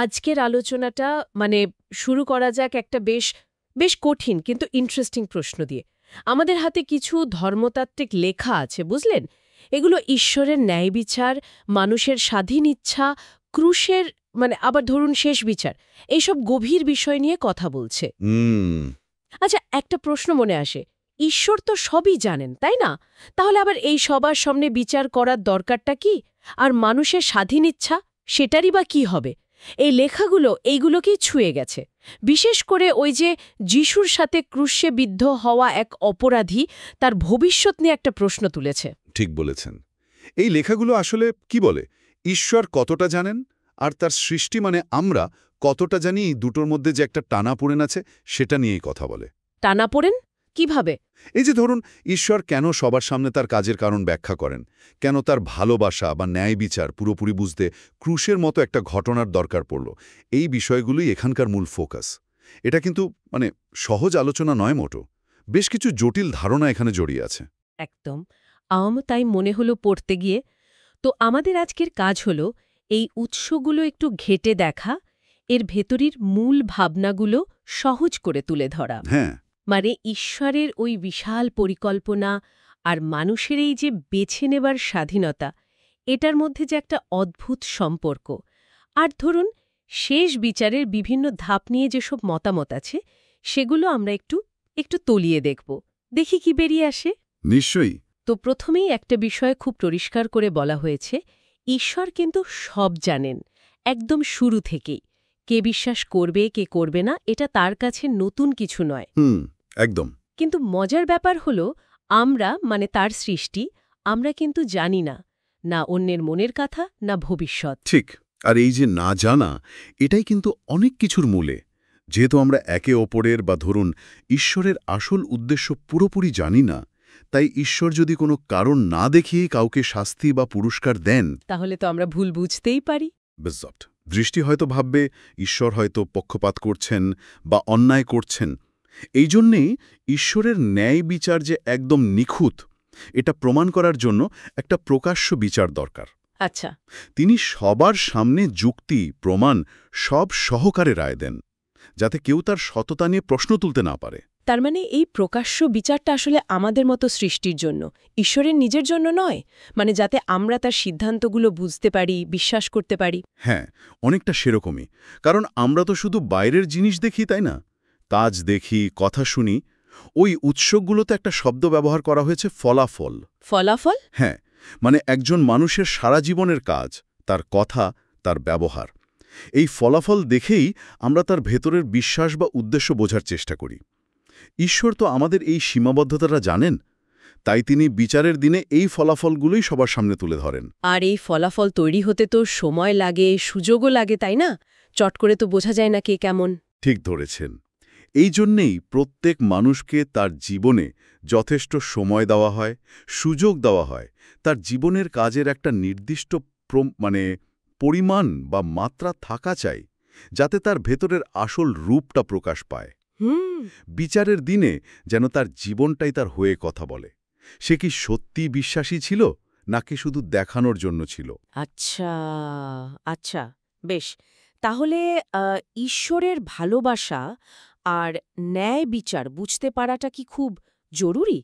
আজকের আলোচনাটা মানে শুরু করা যাক একটা বেশ বেশ কঠিন কিন্তু ইন্টারেস্টিং প্রশ্ন দিয়ে। আমাদের হাতে কিছু ধর্মতাত্ত্বিক লেখা আছে, বুঝলেন? এগুলো ঈশ্বরের ন্যায় বিচার, মানুষের স্বাধীন ইচ্ছা, ক্রুশের আবার ধরুন শেষ বিচার, এইসব গভীর বিষয় নিয়ে কথা বলছে। আচ্ছা, একটা প্রশ্ন মনে আসে, ঈশ্বর তো সবই জানেন, তাই না? তাহলে আবার এই সবার সামনে বিচার করার দরকারটা কি? আর মানুষের স্বাধীন ইচ্ছা, সেটারই বা কি হবে? এই লেখাগুলো এইগুলোকেই ছুঁয়ে গেছে। বিশেষ করে ওই যে যিশুর সাথে ক্রুশে বিদ্ধ হওয়া এক অপরাধী, তার ভবিষ্যৎ নিয়ে একটা প্রশ্ন তুলেছে। ঠিক বলেছেন। এই লেখাগুলো আসলে কি বলে, ঈশ্বর কতটা জানেন আর তার সৃষ্টি মানে আমরা কতটা জানি, এই দুটোর মধ্যে যে একটা টানাপোড়েন আছে সেটা নিয়েই কথা বলে। টানাপোড়েন কিভাবে? এই যে ধরুন, ঈশ্বর কেন সবার সামনে তার কাজের কারণ ব্যাখ্যা করেন, কেন তার ভালোবাসা বা ন্যায় বিচার পুরোপুরি বুঝতে ক্রুশের মতো একটা ঘটনার দরকার পড়ল, এই বিষয়গুলোই এখানকার মূল ফোকাস। এটা কিন্তু সহজ আলোচনা নয় মোটো, বেশ কিছু জটিল ধারণা এখানে জড়িয়ে আছে। একদম। আমারও তাই মনে হলো পড়তে গিয়ে। তো আমাদের আজকের কাজ হলো এই উৎসগুলো একটু ঘেঁটে দেখা, এর ভেতরের মূল ভাবনাগুলো সহজ করে তুলে ধরা। হ্যাঁ, মানে ঈশ্বরের ওই বিশাল পরিকল্পনা আর মানুষের এই যে বেছে নেবার স্বাধীনতা, এটার মধ্যে যে একটা অদ্ভুত সম্পর্ক। আর ধরুন, শেষ বিচারের বিভিন্ন ধাপ নিয়ে যেসব মতামত আছে, সেগুলো আমরা একটু একটু তলিয়ে দেখব। দেখি কি বেরিয়ে আসে। নিশ্চয়ই। তো প্রথমেই একটা বিষয় খুব পরিষ্কার করে বলা হয়েছে, ঈশ্বর কিন্তু সব জানেন, একদম শুরু থেকেই। কে বিশ্বাস করবে কে করবে না, এটা তার কাছে নতুন কিছু নয়। একদম। কিন্তু মজার ব্যাপার হলো, আমরা তার সৃষ্টি, আমরা কিন্তু জানি না, না অন্যের মনের কথা, না ভবিষ্যৎ। ঠিক। আর এই যে না জানা, এটাই কিন্তু অনেক কিছুর মূলে। যেহেতু আমরা একে অপরের বা ধরুন ঈশ্বরের আসল উদ্দেশ্য পুরোপুরি জানি না, তাই ঈশ্বর যদি কোনো কারণ না দেখিয়ে কাউকে শাস্তি বা পুরস্কার দেন, তাহলে তো আমরা ভুল বুঝতেই পারি। বেজট দৃষ্টি হয়তো ভাববে ঈশ্বর হয়তো পক্ষপাত করছেন বা অন্যায় করছেন। এই জন্যেই ঈশ্বরের ন্যায় বিচার যে একদম নিখুঁত, এটা প্রমাণ করার জন্য একটা প্রকাশ্য বিচার দরকার। আচ্ছা। তিনি সবার সামনে যুক্তি প্রমাণ সব সহকারে রায় দেন, যাতে কেউ তার সততা নিয়ে প্রশ্ন তুলতে না পারে। তার মানে এই প্রকাশ্য বিচারটা আসলে আমাদের মতো সৃষ্টির জন্য, ঈশ্বরের নিজের জন্য নয়, যাতে আমরা তার সিদ্ধান্তগুলো বুঝতে পারি, বিশ্বাস করতে পারি। হ্যাঁ, অনেকটা সেরকমই। কারণ আমরা তো শুধু বাইরের জিনিস দেখি, তাই না? কাজ দেখি, কথা শুনি। ওই উৎসগুলোতে একটা শব্দ ব্যবহার করা হয়েছে, ফলাফল। ফলাফল? হ্যাঁ, একজন মানুষের সারা জীবনের কাজ, তার কথা, তার ব্যবহার, এই ফলাফল দেখেই আমরা তার ভেতরের বিশ্বাস বা উদ্দেশ্য বোঝার চেষ্টা করি। ঈশ্বর তো আমাদের এই সীমাবদ্ধতাটা জানেন, তাই তিনি বিচারের দিনে এই ফলাফলগুলোই সবার সামনে তুলে ধরেন। আর এই ফলাফল তৈরি হতে তো সময় লাগে, সুযোগও লাগে, তাই না? চট করে তো বোঝা যায় না কে কেমন। ঠিক ধরেছেন। এই জন্যেই প্রত্যেক মানুষকে তার জীবনে যথেষ্ট সময় দেওয়া হয়, সুযোগ দেওয়া হয়। তার জীবনের কাজের একটা নির্দিষ্ট পরিমাণ বা মাত্রা থাকা চাই, যাতে তার ভেতরের আসল রূপটা প্রকাশ পায়। বিচারের দিনে যেন তার জীবনটাই তার হয়ে কথা বলে। সে কি সত্যি বিশ্বাসী ছিল, নাকি শুধু দেখানোর জন্য ছিল? আচ্ছা, আচ্ছা, বেশ। তাহলে ঈশ্বরের ভালোবাসা আর ন্যায় বিচার বুঝতে পারাটা কি খুব জরুরি?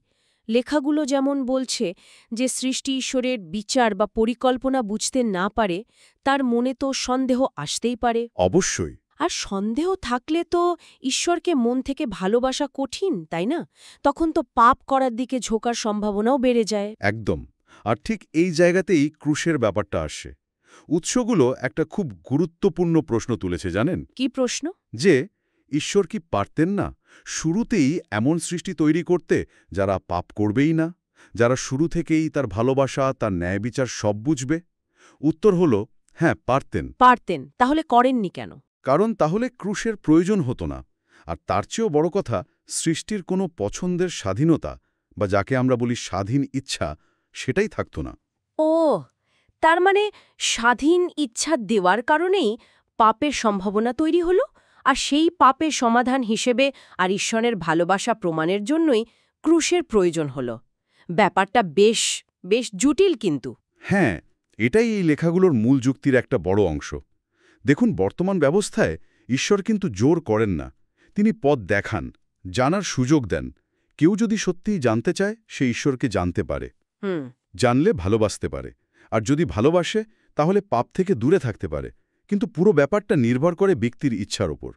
লেখাগুলো যেমন বলছে যে সৃষ্টি ঈশ্বরের বিচার বা পরিকল্পনা বুঝতে না পারে, তার মনে তো সন্দেহ আসতেই পারে। অবশ্যই। আর সন্দেহ থাকলে তো ঈশ্বরকে মন থেকে ভালোবাসা কঠিন, তাই না? তখন তো পাপ করার দিকে ঝোঁকার সম্ভাবনাও বেড়ে যায়। একদম। আর ঠিক এই জায়গাতেই ক্রুশের ব্যাপারটা আসে। উৎসগুলো একটা খুব গুরুত্বপূর্ণ প্রশ্ন তুলেছে, জানেন? কি প্রশ্ন? যে ঈশ্বর কি পারতেন না শুরুতেই এমন সৃষ্টি তৈরি করতে যারা পাপ করবেই না, যারা শুরু থেকেই তার ভালোবাসা, তার ন্যায় বিচার সব বুঝবে? উত্তর হলো হ্যাঁ, পারতেন। পারতেন, তাহলে করেননি কেন? কারণ তাহলে ক্রুশের প্রয়োজন হতো না। আর তার চেয়েও বড় কথা, সৃষ্টির কোনো পছন্দের স্বাধীনতা বা যাকে আমরা বলি স্বাধীন ইচ্ছা, সেটাই থাকত না। ও, তার মানে স্বাধীন ইচ্ছা দেওয়ার কারণেই পাপের সম্ভাবনা তৈরি হলো, আর সেই পাপের সমাধান হিসেবে আর ঈশ্বরের ভালোবাসা প্রমাণের জন্যই ক্রুশের প্রয়োজন হলো। ব্যাপারটা বেশ বেশ জটিল কিন্তু। হ্যাঁ, এটাই এই লেখাগুলোর মূল যুক্তির একটা বড় অংশ। দেখুন, বর্তমান ব্যবস্থায় ঈশ্বর কিন্তু জোর করেন না। তিনি পথ দেখান, জানার সুযোগ দেন। কেউ যদি সত্যিই জানতে চায়, সে ঈশ্বরকে জানতে পারে। হুম। জানলে ভালোবাসতে পারে। আর যদি ভালোবাসে, তাহলে পাপ থেকে দূরে থাকতে পারে। কিন্তু পুরো ব্যাপারটা নির্ভর করে ব্যক্তির ইচ্ছার ওপর।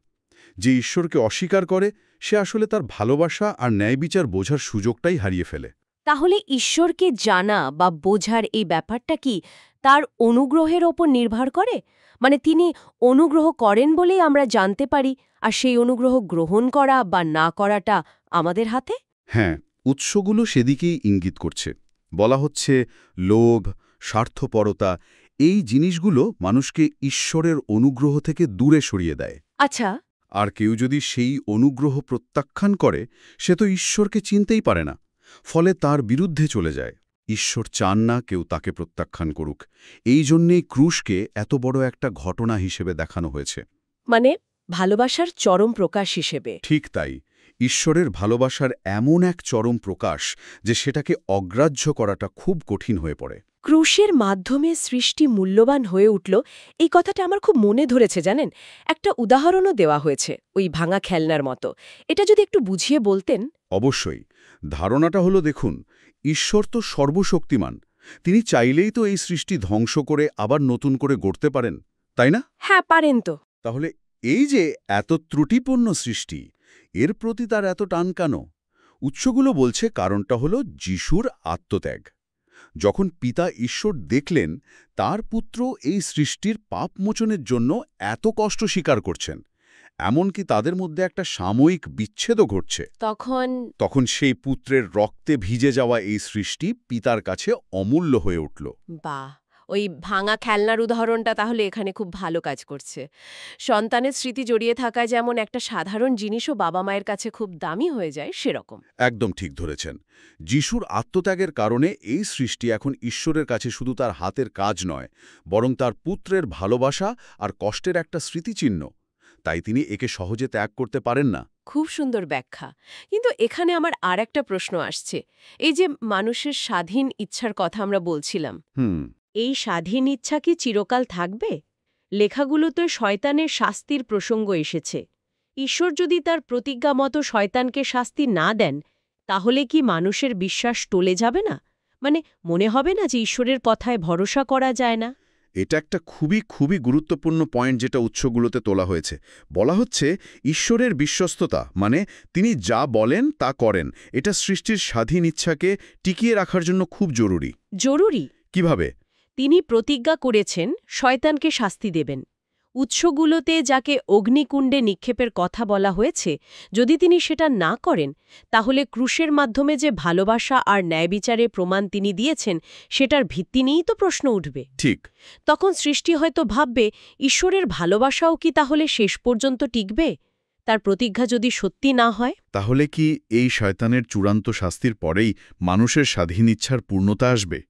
যে ঈশ্বরকে অস্বীকার করে, সে আসলে তার ভালোবাসা আর ন্যায়বিচার বোঝার সুযোগটাই হারিয়ে ফেলে। তাহলে ঈশ্বরকে জানা বা বোঝার এই ব্যাপারটা কি তার অনুগ্রহের ওপর নির্ভর করে? মানে তিনি অনুগ্রহ করেন বলেই আমরা জানতে পারি, আর সেই অনুগ্রহ গ্রহণ করা বা না করাটা আমাদের হাতে? হ্যাঁ, উৎসগুলো সেদিকেই ইঙ্গিত করছে। বলা হচ্ছে, লোভ, স্বার্থপরতা, এই জিনিসগুলো মানুষকে ঈশ্বরের অনুগ্রহ থেকে দূরে সরিয়ে দেয়। আচ্ছা। আর কেউ যদি সেই অনুগ্রহ প্রত্যাখ্যান করে, সে তো ঈশ্বরকে চিনতেই পারে না। ফলে তার বিরুদ্ধে চলে যায়। ঈশ্বর চান না কেউ তাকে প্রত্যাখ্যান করুক। এই জন্যেই ক্রুশকে এত বড় একটা ঘটনা হিসেবে দেখানো হয়েছে। মানে ভালোবাসার চরম প্রকাশ হিসেবে। ঠিক তাই। ঈশ্বরের ভালোবাসার এমন এক চরম প্রকাশ যে সেটাকে অগ্রাহ্য করাটা খুব কঠিন হয়ে পড়ে। ক্রুশের মাধ্যমে সৃষ্টি মূল্যবান হয়ে উঠল, এই কথাটা আমার খুব মনে ধরেছে জানেন। একটা উদাহরণও দেওয়া হয়েছে, ওই ভাঙা খেলনার মতো। এটা যদি একটু বুঝিয়ে বলতেন। অবশ্যই। ধারণাটা হলো, দেখুন, ঈশ্বর তো সর্বশক্তিমান। তিনি চাইলেই তো এই সৃষ্টি ধ্বংস করে আবার নতুন করে গড়তে পারেন, তাই না? হ্যাঁ, পারেন তো। তাহলে এই যে এত ত্রুটিপূর্ণ সৃষ্টি, এর প্রতি তার এত টান কেন? উৎসগুলো বলছে কারণটা হলো যিশুর আত্মত্যাগ। যখন পিতা ঈশ্বর দেখলেন তার পুত্র এই সৃষ্টির পাপমোচনের জন্য এত কষ্ট স্বীকার করছেন, এমনকি তাদের মধ্যে একটা সাময়িক বিচ্ছেদও ঘটছে, তখন সেই পুত্রের রক্তে ভিজে যাওয়া এই সৃষ্টি পিতার কাছে অমূল্য হয়ে উঠল। বাহ, ওই ভাঙা খেলনার উদাহরণটা তাহলে এখানে খুব ভালো কাজ করছে। সন্তানের স্মৃতি জড়িয়ে থাকা যেমন একটা সাধারণ জিনিসও বাবা মায়ের কাছে খুব দামি হয়ে যায়, সেরকম। একদম ঠিক ধরেছেন। যিশুর আত্মত্যাগের কারণে এই সৃষ্টি এখন ঈশ্বরের কাছে শুধু তার হাতের কাজ নয়, বরং তার পুত্রের ভালোবাসা আর কষ্টের একটা স্মৃতিচিহ্ন। তাই তিনি একে সহজে ত্যাগ করতে পারেন না। খুব সুন্দর ব্যাখ্যা। কিন্তু এখানে আমার আর একটা প্রশ্ন আসছে। এই যে মানুষের স্বাধীন ইচ্ছার কথা আমরা বলছিলাম, এই স্বাধীন ইচ্ছা কি চিরকাল থাকবে? লেখাগুলোতে শয়তানের শাস্তির প্রসঙ্গ এসেছে। ঈশ্বর যদি তার প্রতিজ্ঞা মতো শয়তানকে শাস্তি না দেন, তাহলে কি মানুষের বিশ্বাস টলে যাবে না? মানে মনে হবে না যে ঈশ্বরের কথায় ভরসা করা যায় না? এটা একটা খুবই গুরুত্বপূর্ণ পয়েন্ট যেটা উৎসগুলোতে তোলা হয়েছে। বলা হচ্ছে, ঈশ্বরের বিশ্বস্ততা মানে তিনি যা বলেন তা করেন, এটা সৃষ্টির স্বাধীন ইচ্ছাকে টিকিয়ে রাখার জন্য খুব জরুরি। জরুরি কিভাবে? তিনি প্রতিজ্ঞা করেছেন শয়তানকে শাস্তি দেবেন। উৎসগুলোতে যাকে অগ্নিকুণ্ডে নিক্ষেপের কথা বলা হয়েছে, যদি তিনি সেটা না করেন, তাহলে ক্রুশের মাধ্যমে যে ভালোবাসা আর ন্যায়বিচারের প্রমাণ তিনি দিয়েছেন, সেটার ভিত্তি নিয়েই তো প্রশ্ন উঠবে। ঠিক। তখন সৃষ্টি হয়তো ভাববে, ঈশ্বরের ভালোবাসাও কি তাহলে শেষ পর্যন্ত টিকবে? তার প্রতিজ্ঞা যদি সত্যি না হয়? তাহলে কি এই শয়তানের চূড়ান্ত শাস্তির পরেই মানুষের স্বাধীন ইচ্ছার পূর্ণতা আসবে?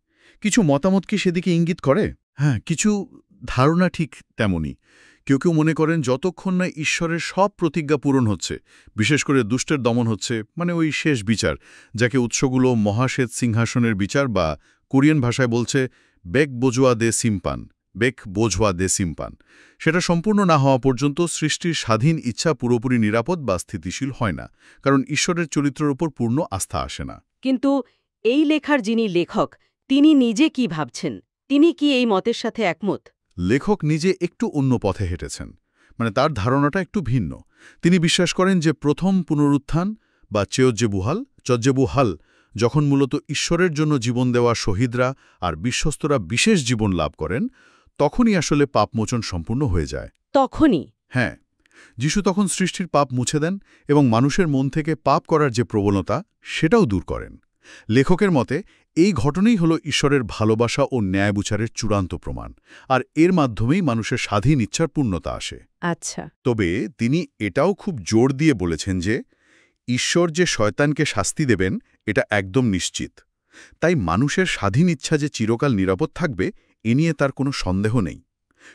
কিছু মতামত কি সেদিকে ইঙ্গিত করে? হ্যাঁ, কিছু ধারণা ঠিক তেমনই। কেউ মনে করেন যতক্ষণ না ঈশ্বরের সব প্রতিজ্ঞা পূরণ হচ্ছে, বিশেষ করে দুষ্টের দমন হচ্ছে, মানে ওই শেষ বিচার, যাকে উৎসগুলো মহাশ্বেত সিংহাসনের বিচার বা কোরিয়ান ভাষায় বলছে বেক বোঝোয়া দে সিম্পান, সেটা সম্পূর্ণ না হওয়া পর্যন্ত সৃষ্টির স্বাধীন ইচ্ছা পুরোপুরি নিরাপদ বা স্থিতিশীল হয় না, কারণ ঈশ্বরের চরিত্রের উপর পূর্ণ আস্থা আসে না। কিন্তু এই লেখার যিনি লেখক, তিনি নিজে কি ভাবছেন? তিনি কি এই মতের সাথে একমত? লেখক নিজে একটু অন্য পথে হেঁটেছেন। মানে তার ধারণাটা একটু ভিন্ন। তিনি বিশ্বাস করেন যে প্রথম পুনরুত্থান বা চজ্জেবুহাল, যখন মূলত ঈশ্বরের জন্য জীবন দেওয়া শহীদরা আর বিশ্বস্তরা বিশেষ জীবন লাভ করেন, তখনই আসলে পাপমোচন সম্পূর্ণ হয়ে যায়। তখনই? হ্যাঁ, যিশু তখন সৃষ্টির পাপ মুছে দেন এবং মানুষের মন থেকে পাপ করার যে প্রবণতা, সেটাও দূর করেন। লেখকের মতে এই ঘটনাই হল ঈশ্বরের ভালোবাসা ও ন্যায়বিচারের চূড়ান্ত প্রমাণ, আর এর মাধ্যমেই মানুষের স্বাধীন ইচ্ছার পূর্ণতা আসে। আচ্ছা। তবে তিনি এটাও খুব জোর দিয়ে বলেছেন যে ঈশ্বর যে শয়তানকে শাস্তি দেবেন, এটা একদম নিশ্চিত। তাই মানুষের স্বাধীন ইচ্ছা যে চিরকাল নিরাপদ থাকবে, এ নিয়ে তার কোনো সন্দেহ নেই,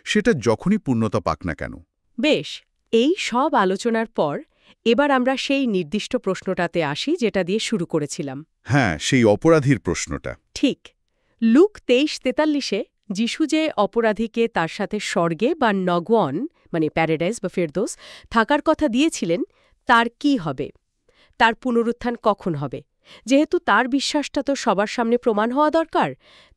সেটা যখনই পূর্ণতা পাক না কেন। বেশ, এই সব আলোচনার পর এবার আমরা সেই নির্দিষ্ট প্রশ্নটাতে আসি যেটা দিয়ে শুরু করেছিলাম। হ্যাঁ, সেই অপরাধীর প্রশ্নটা। ঠিক। লুক 23:43-এ যিশু যে অপরাধীকে তার সাথে স্বর্গে বা নগওয়ান মানে প্যারাডাইস বা ফেরদৌস থাকার কথা দিয়েছিলেন, তার কি হবে? তার পুনরুত্থান কখন হবে? যেহেতু তার বিশ্বাসটা তো সবার সামনে প্রমাণ হওয়া দরকার,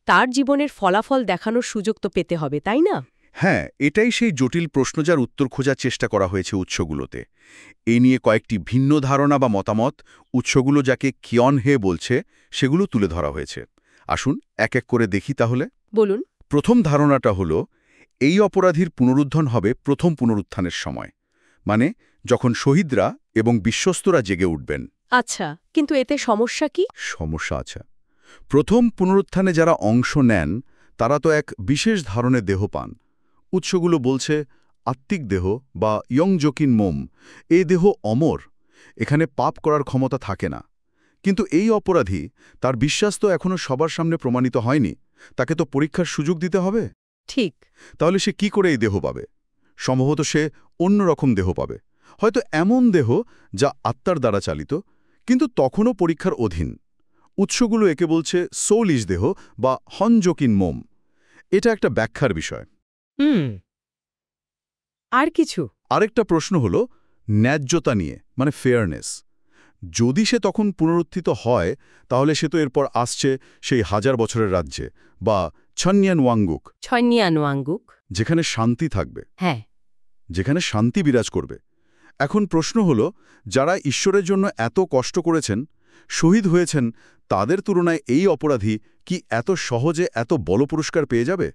তার জীবনের ফলাফল দেখানোর সুযোগ তো পেতে হবে, তাই না? হ্যাঁ, এটাই সেই জটিল প্রশ্ন যার উত্তর খোঁজার চেষ্টা করা হয়েছে উৎসগুলোতে। এই নিয়ে কয়েকটি ভিন্ন ধারণা বা মতামত, উৎসগুলো যাকে কিয়ন হে বলছে, সেগুলো তুলে ধরা হয়েছে। আসুন এক এক করে দেখি তাহলে। বলুন। প্রথম ধারণাটা হলো, এই অপরাধীর পুনরুত্থান হবে প্রথম পুনরুত্থানের সময়, মানে যখন শহীদরা এবং বিশ্বস্তরা জেগে উঠবেন। আচ্ছা, কিন্তু এতে সমস্যা কি? সমস্যা আছে। প্রথম পুনরুত্থানে যারা অংশ নেন তারা তো এক বিশেষ ধরনের দেহ পান। উৎসগুলো বলছে আত্মিক দেহ বা ইয়ংজকিন মোম, এই দেহ অমর, এখানে পাপ করার ক্ষমতা থাকে না। কিন্তু এই অপরাধী, তার বিশ্বাস তো এখনও সবার সামনে প্রমাণিত হয়নি, তাকে তো পরীক্ষার সুযোগ দিতে হবে। ঠিক। তাহলে সে কি করে এই দেহ পাবে? সম্ভবত সে অন্যরকম দেহ পাবে, হয়তো এমন দেহ যা আত্মার দ্বারা চালিত, কিন্তু তখনও পরীক্ষার অধীন। উৎসগুলো একে বলছে সোলিশ দেহ বা হনজকিন মোম। এটা একটা ব্যাখ্যার বিষয়। আর কিছু? আরেকটা প্রশ্ন হল ন্যায্যতা নিয়ে, মানে ফেয়ারনেস। যদি সে তখন পুনরুত্থিত হয়, তাহলে সে তো এরপর আসছে সেই 1000 বছরের রাজ্যে বা ছন্যান ওয়াঙ্গুক, ছন্যানুয়াঙ্গুক। যেখানে শান্তি থাকবে, হ্যাঁ। যেখানে শান্তি বিরাজ করবে। এখন প্রশ্ন হল, যারা ঈশ্বরের জন্য এত কষ্ট করেছেন, শহীদ হয়েছেন, তাদের তুলনায় এই অপরাধী কি এত সহজে এত বড় পুরস্কার পেয়ে যাবে?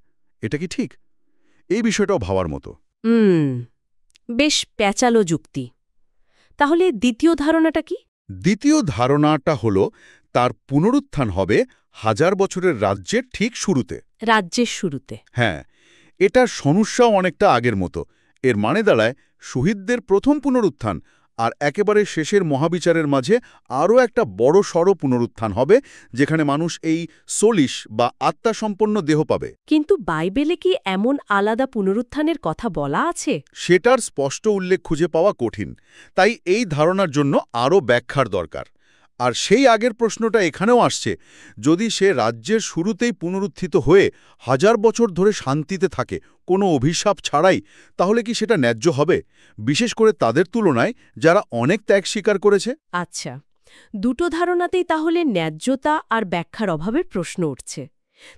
এটা কি ঠিক? এই বিষয়টাও ভাবার মতো। বেশ প্যাচালো যুক্তি। তাহলে দ্বিতীয় ধারণাটা কি? দ্বিতীয় ধারণাটা হল, তার পুনরুত্থান হবে 1000 বছরের রাজ্যের ঠিক শুরুতে। রাজ্যের শুরুতে? হ্যাঁ, এটার সমস্যাও অনেকটা আগের মতো। এর মানে দাঁড়ায়, শহীদদের প্রথম পুনরুত্থান আর একেবারে শেষের মহাবিচারের মাঝে আরও একটা বড় সড় পুনরুত্থান হবে, যেখানে মানুষ এই সোলিশ বা আত্মাসম্পন্ন দেহ পাবে। কিন্তু বাইবেলে কি এমন আলাদা পুনরুত্থানের কথা বলা আছে? সেটার স্পষ্ট উল্লেখ খুঁজে পাওয়া কঠিন, তাই এই ধারণার জন্য আরও ব্যাখ্যার দরকার। আর সেই আগের প্রশ্নটা এখানেও আসছে, যদি সে রাজ্যের শুরুতেই পুনরুত্থিত হয়ে 1000 বছর ধরে শান্তিতে থাকে কোনো অভিশাপ ছাড়াই, তাহলে কি সেটা ন্যায্য হবে, বিশেষ করে তাদের তুলনায় যারা অনেক ত্যাগ স্বীকার করেছে? আচ্ছা, দুটো ধারণাতেই তাহলে ন্যায্যতা আর ব্যাখ্যার অভাবের প্রশ্ন উঠছে।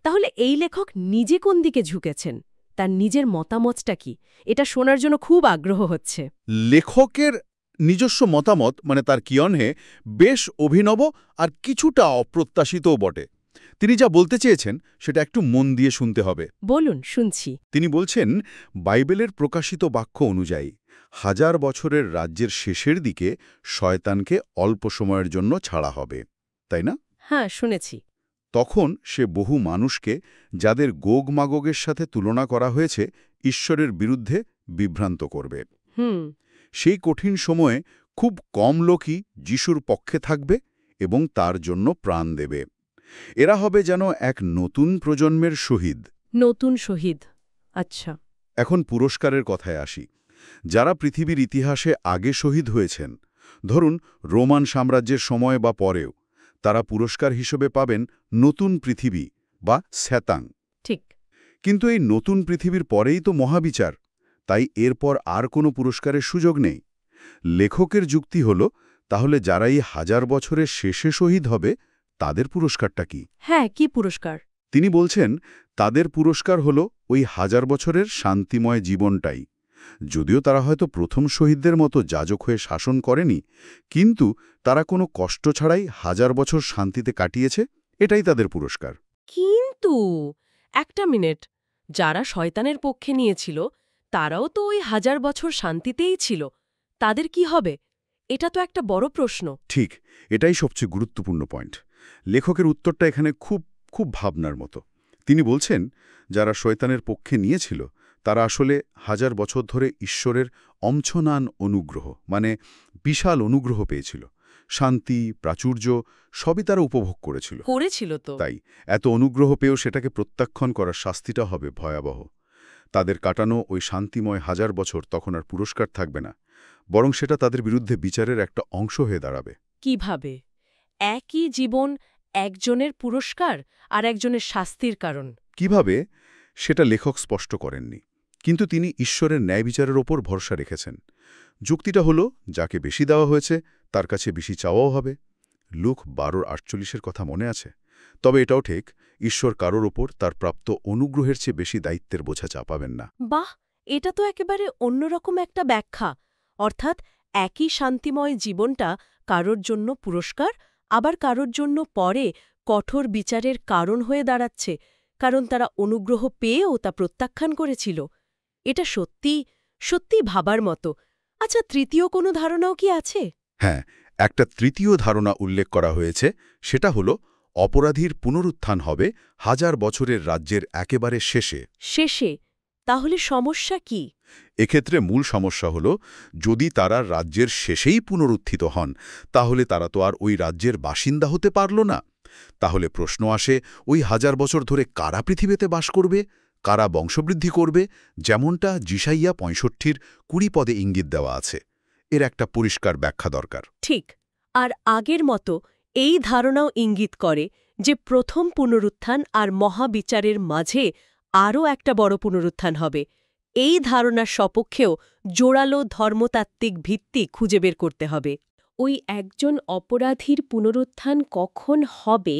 তাহলে এই লেখক নিজে কোন দিকে ঝুঁকেছেন? তার নিজের মতামতটা কি? এটা শোনার জন্য খুব আগ্রহ হচ্ছে। লেখকের নিজস্ব মতামত, মানে তার কিয়নহে, বেশ অভিনব আর কিছুটা অপ্রত্যাশিতও বটে। তিনি যা বলতে চেয়েছেন সেটা একটু মন দিয়ে শুনতে হবে। বলুন, শুনছি। তিনি বলছেন, বাইবেলের প্রকাশিত বাক্য অনুযায়ী 1000 বছরের রাজ্যের শেষের দিকে শয়তানকে অল্প সময়ের জন্য ছাড়া হবে, তাই না? হ্যাঁ, শুনেছি। তখন সে বহু মানুষকে, যাদের গোগ মাগোগের সাথে তুলনা করা হয়েছে, ঈশ্বরের বিরুদ্ধে বিভ্রান্ত করবে। সেই কঠিন সময়ে খুব কম লোকই যিশুর পক্ষে থাকবে এবং তার জন্য প্রাণ দেবে। এরা হবে যেন এক নতুন প্রজন্মের শহীদ। নতুন শহীদ। আচ্ছা। এখন পুরস্কারের কথায় আসি। যারা পৃথিবীর ইতিহাসে আগে শহীদ হয়েছেন, ধরুন রোমান সাম্রাজ্যের সময় বা পরেও, তারা পুরস্কার হিসেবে পাবেন নতুন পৃথিবী বা স্যাতাং। ঠিক। কিন্তু এই নতুন পৃথিবীর পরেই তো মহাবিচার, তাই এরপর আর কোনো পুরস্কারের সুযোগ নেই। লেখকের যুক্তি হল, তাহলে যারা এই 1000 বছরের শেষে শহীদ হবে, তাদের পুরস্কারটা কি? হ্যাঁ, কি পুরস্কার? তিনি বলছেন, তাদের পুরস্কার হল ওই 1000 বছরের শান্তিময় জীবনটাই। যদিও তারা হয়তো প্রথম শহীদদের মতো যাজক হয়ে শাসন করেনি, কিন্তু তারা কোনো কষ্ট ছাড়াই 1000 বছর শান্তিতে কাটিয়েছে, এটাই তাদের পুরস্কার। কিন্তু একটা মিনিট, যারা শয়তানের পক্ষে নিয়েছিল তারাও তো ওই 1000 বছর শান্তিতেই ছিল। তাদের কি হবে? এটা তো একটা বড় প্রশ্ন। ঠিক, এটাই সবচেয়ে গুরুত্বপূর্ণ পয়েন্ট। লেখকের উত্তরটা এখানে খুব খুব ভাবনার মতো। তিনি বলছেন, যারা শয়তানের পক্ষে নিয়েছিল তারা আসলে 1000 বছর ধরে ঈশ্বরের অমছনান অনুগ্রহ, মানে বিশাল অনুগ্রহ পেয়েছিল। শান্তি, প্রাচুর্য সবই তারা উপভোগ করেছিল। তো তাই এত অনুগ্রহ পেয়েও সেটাকে প্রত্যাখ্যান করার শাস্তিটা হবে ভয়াবহ। তাদের কাটানো ওই শান্তিময় 1000 বছর তখন আর পুরস্কার থাকবে না, বরং সেটা তাদের বিরুদ্ধে বিচারের একটা অংশ হয়ে দাঁড়াবে। কিভাবে? একই জীবন একজনের পুরস্কার আর একজনের শাস্তির কারণ। কিভাবে? সেটা লেখক স্পষ্ট করেননি, কিন্তু তিনি ঈশ্বরের ন্যায় বিচারের ওপর ভরসা রেখেছেন। যুক্তিটা হলো, যাকে বেশি দেওয়া হয়েছে তার কাছে বেশি চাওয়াও হবে। লুক 12:48 কথা মনে আছে? তবে এটাও ঠিক, ঈশ্বর কারোর ওপর তার প্রাপ্ত অনুগ্রহের চেয়ে বেশি দায়িত্বের বোঝা চাপাবেন না। বাহ, এটা তো একেবারে অন্যরকম একটা ব্যাখ্যা। অর্থাৎ একই শান্তিময় জীবনটা কারোর জন্য পুরস্কার, আবার কারোর জন্য পরে কঠোর বিচারের কারণ হয়ে দাঁড়াচ্ছে, কারণ তারা অনুগ্রহ পেয়েও তা প্রত্যাখ্যান করেছিল। এটা সত্যি সত্যি ভাবার মতো। আচ্ছা, তৃতীয় কোনো ধারণাও কি আছে? হ্যাঁ, একটা তৃতীয় ধারণা উল্লেখ করা হয়েছে, সেটা হলো অপরাধীর পুনরুত্থান হবে 1000 বছরের রাজ্যের একেবারে শেষে। শেষে? তাহলে সমস্যা কি? এক্ষেত্রে মূল সমস্যা হল, যদি তারা রাজ্যের শেষেই পুনরুত্থিত হন, তাহলে তারা তো আর ওই রাজ্যের বাসিন্দা হতে পারল না। তাহলে প্রশ্ন আসে, ওই 1000 বছর ধরে কারা পৃথিবীতে বাস করবে, কারা বংশবৃদ্ধি করবে, যেমনটা যিশাইয়া 65-র 20 পদে ইঙ্গিত দেওয়া আছে। এর একটা পরিষ্কার ব্যাখ্যা দরকার। ঠিক। আর আগের মতো এই ধারণাও ইঙ্গিত করে যে প্রথম পুনরুত্থান আর মহাবিচারের মাঝে আরও একটা বড় পুনরুত্থান হবে। এই ধারণার সপক্ষেও জোরালো ধর্মতাত্ত্বিক ভিত্তি খুঁজে বের করতে হবে। ওই একজন অপরাধীর পুনরুত্থান কখন হবে,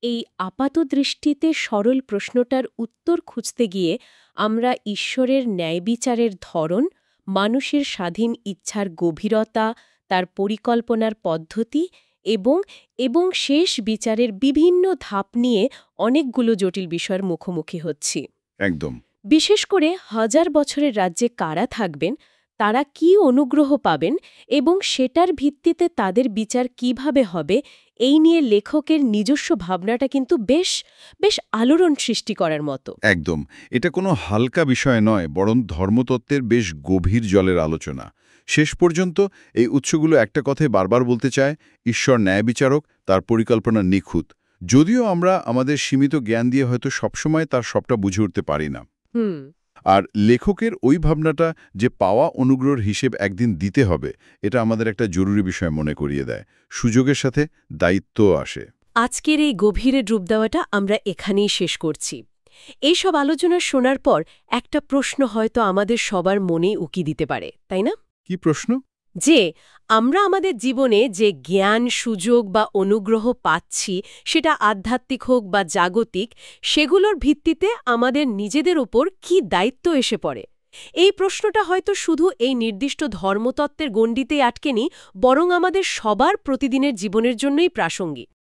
এই আপাতদৃষ্টিতে সরল প্রশ্নটার উত্তর খুঁজতে গিয়ে আমরা ঈশ্বরের ন্যায়বিচারের ধরন, মানুষের স্বাধীন ইচ্ছার গভীরতা, তার পরিকল্পনার পদ্ধতি এবং শেষ বিচারের বিভিন্ন ধাপ নিয়ে অনেকগুলো জটিল বিষয়ের মুখোমুখি হচ্ছি। একদম। বিশেষ করে 1000 বছরের রাজ্যে কারা থাকবেন, তারা কি অনুগ্রহ পাবেন এবং সেটার ভিত্তিতে তাদের বিচার কিভাবে হবে, এই নিয়ে লেখকের নিজস্ব ভাবনাটা কিন্তু বেশ আলোড়ন সৃষ্টি করার মতো। একদম। এটা কোনো হালকা বিষয় নয়, বরং ধর্মতত্ত্বের বেশ গভীর জলের আলোচনা। শেষ পর্যন্ত এই উৎসগুলো একটা কথাই বারবার বলতে চায়, ঈশ্বর ন্যায় বিচারক, তার পরিকল্পনা নিখুঁত। যদিও আমরা আমাদের সীমিত জ্ঞান দিয়ে হয়তো সবসময় তার সবটা বুঝে উঠতে পারি না। আর লেখকের ওই ভাবনাটা যে পাওয়া অনুগ্রহের হিসেব একদিন দিতে হবে, এটা আমাদের একটা জরুরি বিষয় মনে করিয়ে দেয়। সুযোগের সাথে দায়িত্বও আসে। আজকের এই গভীরে ডুব দেওয়াটা আমরা এখানেই শেষ করছি। এইসব আলোচনা শোনার পর একটা প্রশ্ন হয়তো আমাদের সবার মনেই উকি দিতে পারে, তাই না? কি প্রশ্ন? যে আমরা আমাদের জীবনে যে জ্ঞান, সুযোগ বা অনুগ্রহ পাচ্ছি, সেটা আধ্যাত্মিক হোক বা জাগতিক, সেগুলোর ভিত্তিতে আমাদের নিজেদের উপর কি দায়িত্ব এসে পড়ে। এই প্রশ্নটা হয়তো শুধু এই নির্দিষ্ট ধর্মতত্ত্বের গণ্ডিতেই আটকেনি, বরং আমাদের সবার প্রতিদিনের জীবনের জন্যই প্রাসঙ্গিক।